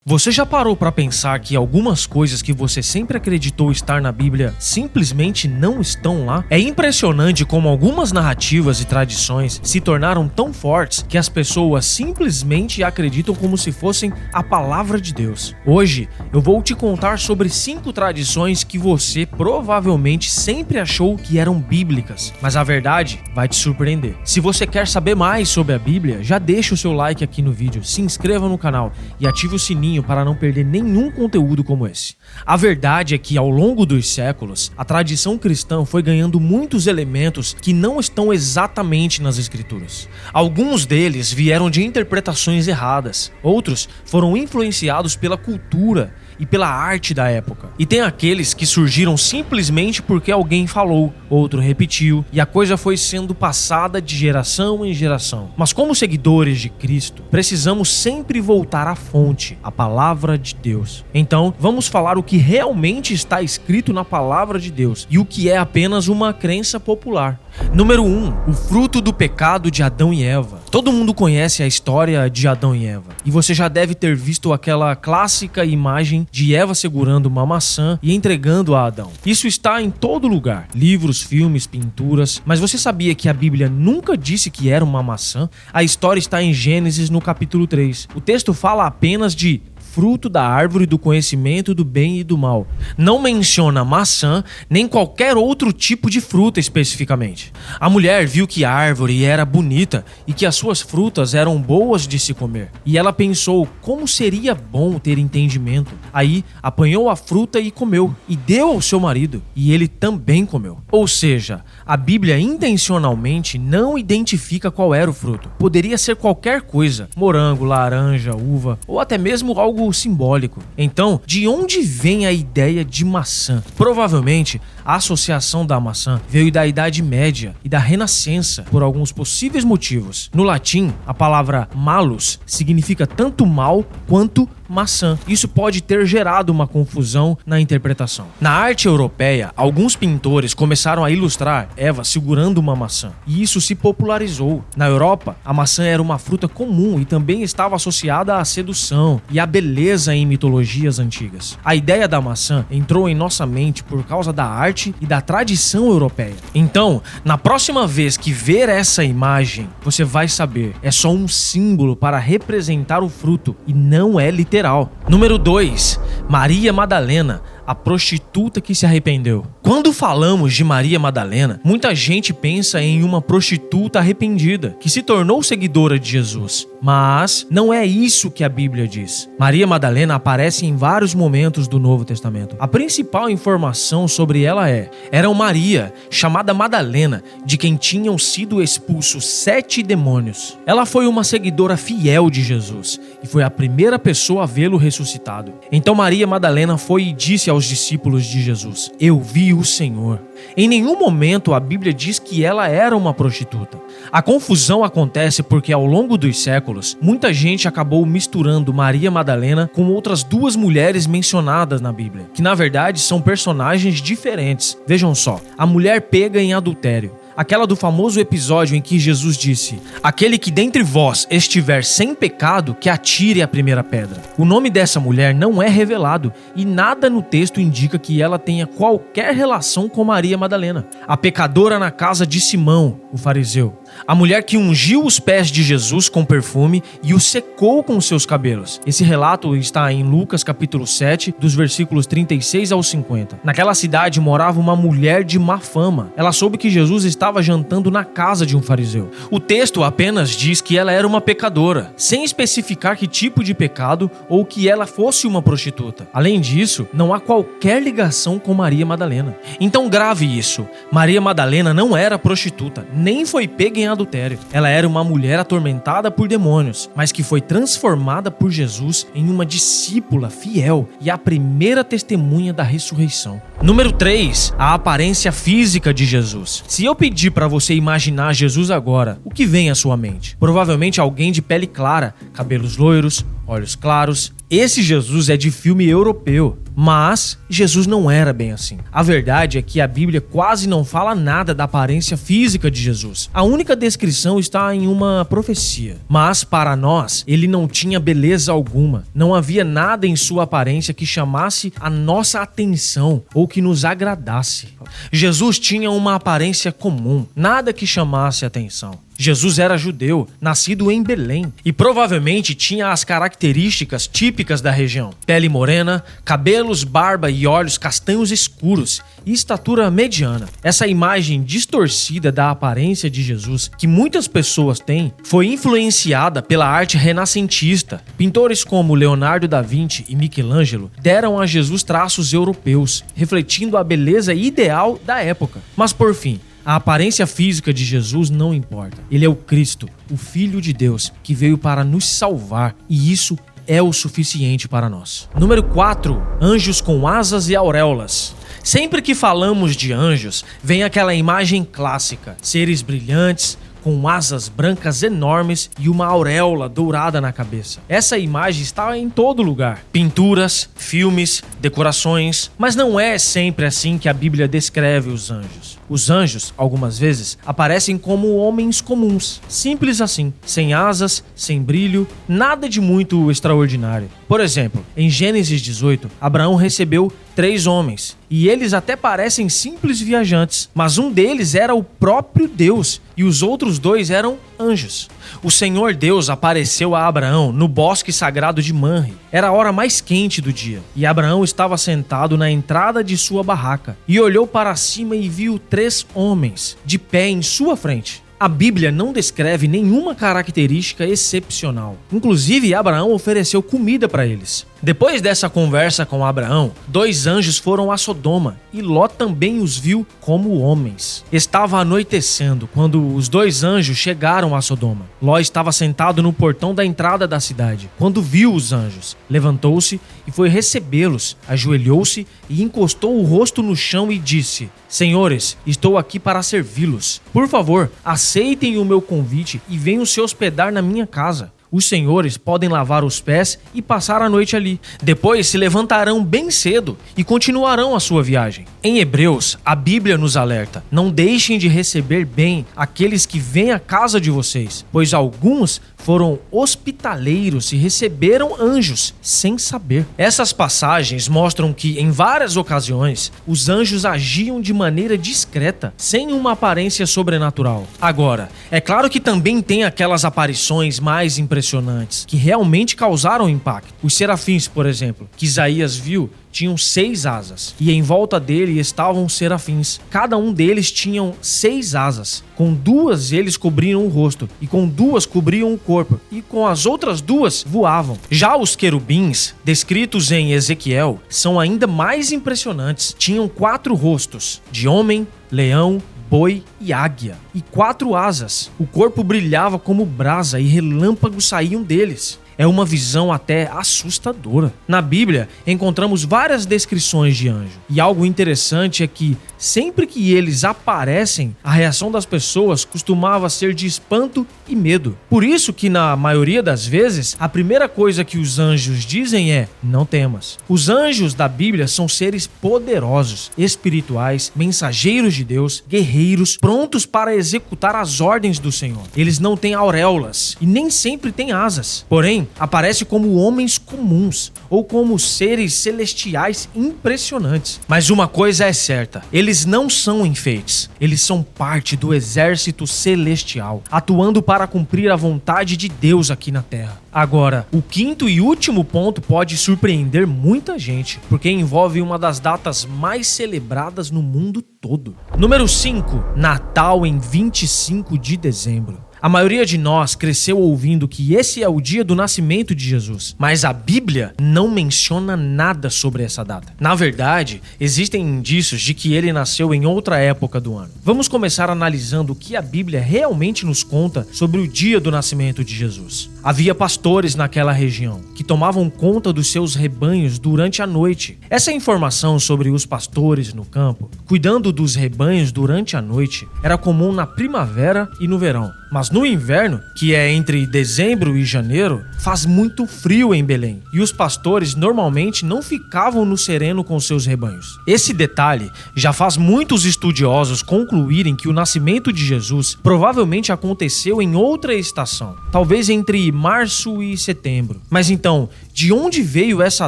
Você já parou para pensar que algumas coisas que você sempre acreditou estar na Bíblia simplesmente não estão lá? É impressionante como algumas narrativas e tradições se tornaram tão fortes que as pessoas simplesmente acreditam como se fossem a palavra de Deus. Hoje eu vou te contar sobre 5 tradições que você provavelmente sempre achou que eram bíblicas, mas a verdade vai te surpreender. Se você quer saber mais sobre a Bíblia, já deixa o seu like aqui no vídeo, se inscreva no canal e ative o sininho para não perder nenhum conteúdo como esse. A verdade é que ao longo dos séculos, a tradição cristã foi ganhando muitos elementos que não estão exatamente nas escrituras. Alguns deles vieram de interpretações erradas, outros foram influenciados pela cultura e pela arte da época. E tem aqueles que surgiram simplesmente porque alguém falou, outro repetiu, e a coisa foi sendo passada de geração em geração. Mas como seguidores de Cristo, precisamos sempre voltar à fonte, a palavra de Deus. Então, vamos falar o que realmente está escrito na palavra de Deus e o que é apenas uma crença popular. Número 1. O fruto do pecado de Adão e Eva. Todo mundo conhece a história de Adão e Eva, e você já deve ter visto aquela clássica imagem de Eva segurando uma maçã e entregando a Adão. Isso está em todo lugar, livros, filmes, pinturas, mas você sabia que a Bíblia nunca disse que era uma maçã? A história está em Gênesis no capítulo 3. O texto fala apenas de fruto da árvore do conhecimento do bem e do mal. Não menciona maçã, nem qualquer outro tipo de fruta especificamente. A mulher viu que a árvore era bonita e que as suas frutas eram boas de se comer. E ela pensou como seria bom ter entendimento. Aí apanhou a fruta e comeu, e deu ao seu marido, e ele também comeu. Ou seja, a Bíblia intencionalmente não identifica qual era o fruto. Poderia ser qualquer coisa, morango, laranja, uva, ou até mesmo algo simbólico. Então, de onde vem a ideia de maçã? Provavelmente, a associação da maçã veio da Idade Média e da Renascença por alguns possíveis motivos. No latim, a palavra malus significa tanto mal quanto maçã. Isso pode ter gerado uma confusão na interpretação. Na arte europeia, alguns pintores começaram a ilustrar Eva segurando uma maçã, e isso se popularizou. Na Europa, a maçã era uma fruta comum e também estava associada à sedução e à beleza em mitologias antigas. A ideia da maçã entrou em nossa mente por causa da arte e da tradição europeia. Então, na próxima vez que ver essa imagem, você vai saber, é só um símbolo para representar o fruto e não é literal. Número 2. Maria Madalena, a prostituta que se arrependeu. Quando falamos de Maria Madalena, muita gente pensa em uma prostituta arrependida, que se tornou seguidora de Jesus. Mas não é isso que a Bíblia diz. Maria Madalena aparece em vários momentos do Novo Testamento. A principal informação sobre ela era uma Maria, chamada Madalena, de quem tinham sido expulsos 7 demônios. Ela foi uma seguidora fiel de Jesus e foi a primeira pessoa a vê-lo ressuscitado. Então Maria Madalena foi e disse aos discípulos de Jesus: "Eu vi o Senhor." Em nenhum momento a Bíblia diz que ela era uma prostituta. A confusão acontece porque ao longo dos séculos, muita gente acabou misturando Maria Madalena com outras 2 mulheres mencionadas na Bíblia, que na verdade são personagens diferentes. Vejam só, a mulher pega em adultério. Aquela do famoso episódio em que Jesus disse: "Aquele que dentre vós estiver sem pecado, que atire a primeira pedra." O nome dessa mulher não é revelado e nada no texto indica que ela tenha qualquer relação com Maria Madalena. A pecadora na casa de Simão, o fariseu. A mulher que ungiu os pés de Jesus com perfume e o secou com seus cabelos. Esse relato está em Lucas capítulo 7, dos versículos 36 ao 50. Naquela cidade morava uma mulher de má fama. Ela soube que Jesus estava jantando na casa de um fariseu. O texto apenas diz que ela era uma pecadora, sem especificar que tipo de pecado ou que ela fosse uma prostituta. Além disso, não há qualquer ligação com Maria Madalena. Então grave isso. Maria Madalena não era prostituta, nem foi pega em adultério. Ela era uma mulher atormentada por demônios, mas que foi transformada por Jesus em uma discípula fiel e a primeira testemunha da ressurreição. Número 3. A aparência física de Jesus. Se eu pedir para você imaginar Jesus agora, o que vem à sua mente? Provavelmente alguém de pele clara, cabelos loiros, olhos claros. Esse Jesus é de filme europeu. Mas Jesus não era bem assim. A verdade é que a Bíblia quase não fala nada da aparência física de Jesus. A única descrição está em uma profecia. Mas para nós, ele não tinha beleza alguma. Não havia nada em sua aparência que chamasse a nossa atenção ou que nos agradasse. Jesus tinha uma aparência comum, nada que chamasse atenção. Jesus era judeu, nascido em Belém, e provavelmente tinha as características típicas da região: pele morena, cabelos, barba e olhos castanhos escuros e estatura mediana. Essa imagem distorcida da aparência de Jesus, que muitas pessoas têm, foi influenciada pela arte renascentista. Pintores como Leonardo da Vinci e Michelangelo deram a Jesus traços europeus, refletindo a beleza ideal da época. Mas por fim, a aparência física de Jesus não importa. Ele é o Cristo, o Filho de Deus, que veio para nos salvar, e isso é o suficiente para nós. Número 4. Anjos com asas e auréolas. Sempre que falamos de anjos, vem aquela imagem clássica: seres brilhantes, com asas brancas enormes e uma auréola dourada na cabeça. Essa imagem está em todo lugar. Pinturas, filmes, decorações, mas não é sempre assim que a Bíblia descreve os anjos. Os anjos, algumas vezes, aparecem como homens comuns, simples assim, sem asas, sem brilho, nada de muito extraordinário. Por exemplo, em Gênesis 18, Abraão recebeu 3 homens, e eles até parecem simples viajantes, mas um deles era o próprio Deus, e os outros 2 eram anjos. O Senhor Deus apareceu a Abraão no bosque sagrado de Manre. Era a hora mais quente do dia, e Abraão estava sentado na entrada de sua barraca, e olhou para cima e viu 3 homens de pé em sua frente. A Bíblia não descreve nenhuma característica excepcional. Inclusive, Abraão ofereceu comida para eles. Depois dessa conversa com Abraão, 2 anjos foram a Sodoma, e Ló também os viu como homens. Estava anoitecendo quando os 2 anjos chegaram a Sodoma. Ló estava sentado no portão da entrada da cidade. Quando viu os anjos, levantou-se e foi recebê-los, ajoelhou-se e encostou o rosto no chão e disse: Senhores, estou aqui para servi-los. Por favor, aceitem o meu convite e venham se hospedar na minha casa. Os senhores podem lavar os pés e passar a noite ali. Depois se levantarão bem cedo e continuarão a sua viagem. Em Hebreus, a Bíblia nos alerta: não deixem de receber bem aqueles que vêm à casa de vocês, pois alguns foram hospitaleiros e receberam anjos sem saber. Essas passagens mostram que, em várias ocasiões, os anjos agiam de maneira discreta, sem uma aparência sobrenatural. Agora, é claro que também tem aquelas aparições mais impressionantes, que realmente causaram impacto. Os serafins, por exemplo, que Isaías viu, tinham 6 asas, e em volta dele estavam serafins. Cada um deles tinham 6 asas. Com 2 eles cobriam o rosto, e com 2 cobriam o corpo, e com as outras 2 voavam. Já os querubins, descritos em Ezequiel, são ainda mais impressionantes. Tinham 4 rostos, de homem, leão, boi e águia, e 4 asas. O corpo brilhava como brasa e relâmpagos saíam deles. É uma visão até assustadora. Na Bíblia, encontramos várias descrições de anjo. E algo interessante é que, sempre que eles aparecem, a reação das pessoas costumava ser de espanto e medo. Por isso que, na maioria das vezes, a primeira coisa que os anjos dizem é: não temas. Os anjos da Bíblia são seres poderosos, espirituais, mensageiros de Deus, guerreiros, prontos para executar as ordens do Senhor. Eles não têm auréolas e nem sempre têm asas. Porém, aparece como homens comuns ou como seres celestiais impressionantes. Mas uma coisa é certa: eles não são enfeites. Eles são parte do exército celestial, atuando para cumprir a vontade de Deus aqui na Terra. Agora, o 5º e último ponto pode surpreender muita gente, porque envolve uma das datas mais celebradas no mundo todo. Número 5. Natal em 25 de dezembro. A maioria de nós cresceu ouvindo que esse é o dia do nascimento de Jesus, mas a Bíblia não menciona nada sobre essa data. Na verdade, existem indícios de que ele nasceu em outra época do ano. Vamos começar analisando o que a Bíblia realmente nos conta sobre o dia do nascimento de Jesus. Havia pastores naquela região que tomavam conta dos seus rebanhos durante a noite. Essa informação sobre os pastores no campo, cuidando dos rebanhos durante a noite, era comum na primavera e no verão. Mas no inverno, que é entre dezembro e janeiro, faz muito frio em Belém e os pastores normalmente não ficavam no sereno com seus rebanhos. Esse detalhe já faz muitos estudiosos concluírem que o nascimento de Jesus provavelmente aconteceu em outra estação, talvez entre março e setembro. Mas então, de onde veio essa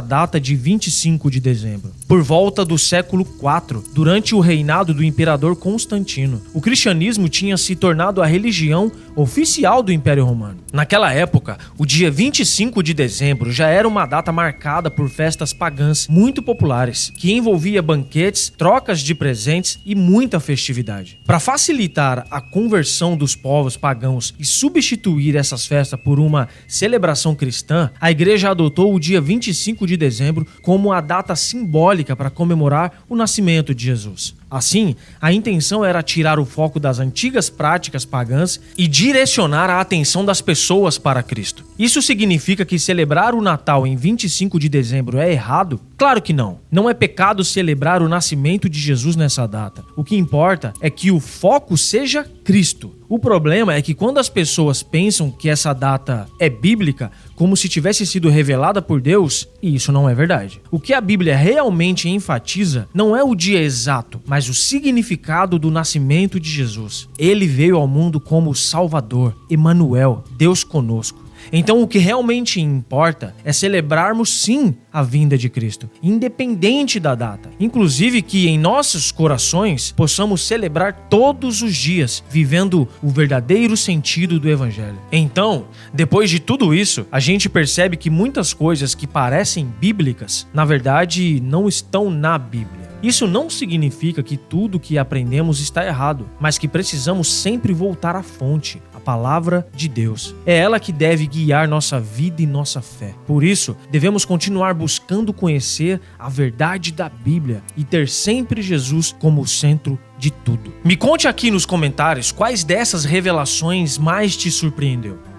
data de 25 de dezembro? Por volta do século IV, durante o reinado do imperador Constantino, o cristianismo tinha se tornado a religião oficial do Império Romano. Naquela época, o dia 25 de dezembro já era uma data marcada por festas pagãs muito populares, que envolvia banquetes, trocas de presentes e muita festividade. Para facilitar a conversão dos povos pagãos e substituir essas festas por uma celebração cristã, a igreja adotou o dia 25 de dezembro como a data simbólica para comemorar o nascimento de Jesus. Assim, a intenção era tirar o foco das antigas práticas pagãs e direcionar a atenção das pessoas para Cristo. Isso significa que celebrar o Natal em 25 de dezembro é errado? Claro que não. Não é pecado celebrar o nascimento de Jesus nessa data. O que importa é que o foco seja Cristo. O problema é que quando as pessoas pensam que essa data é bíblica, como se tivesse sido revelada por Deus, e isso não é verdade. O que a Bíblia realmente enfatiza não é o dia exato, mas o significado do nascimento de Jesus. Ele veio ao mundo como Salvador, Emanuel, Deus conosco. Então o que realmente importa é celebrarmos sim a vinda de Cristo, independente da data. Inclusive que em nossos corações possamos celebrar todos os dias, vivendo o verdadeiro sentido do Evangelho. Então, depois de tudo isso, a gente percebe que muitas coisas que parecem bíblicas, na verdade, não estão na Bíblia. Isso não significa que tudo que aprendemos está errado, mas que precisamos sempre voltar à fonte, a palavra de Deus. É ela que deve guiar nossa vida e nossa fé. Por isso, devemos continuar buscando conhecer a verdade da Bíblia e ter sempre Jesus como o centro de tudo. Me conte aqui nos comentários quais dessas revelações mais te surpreendeu.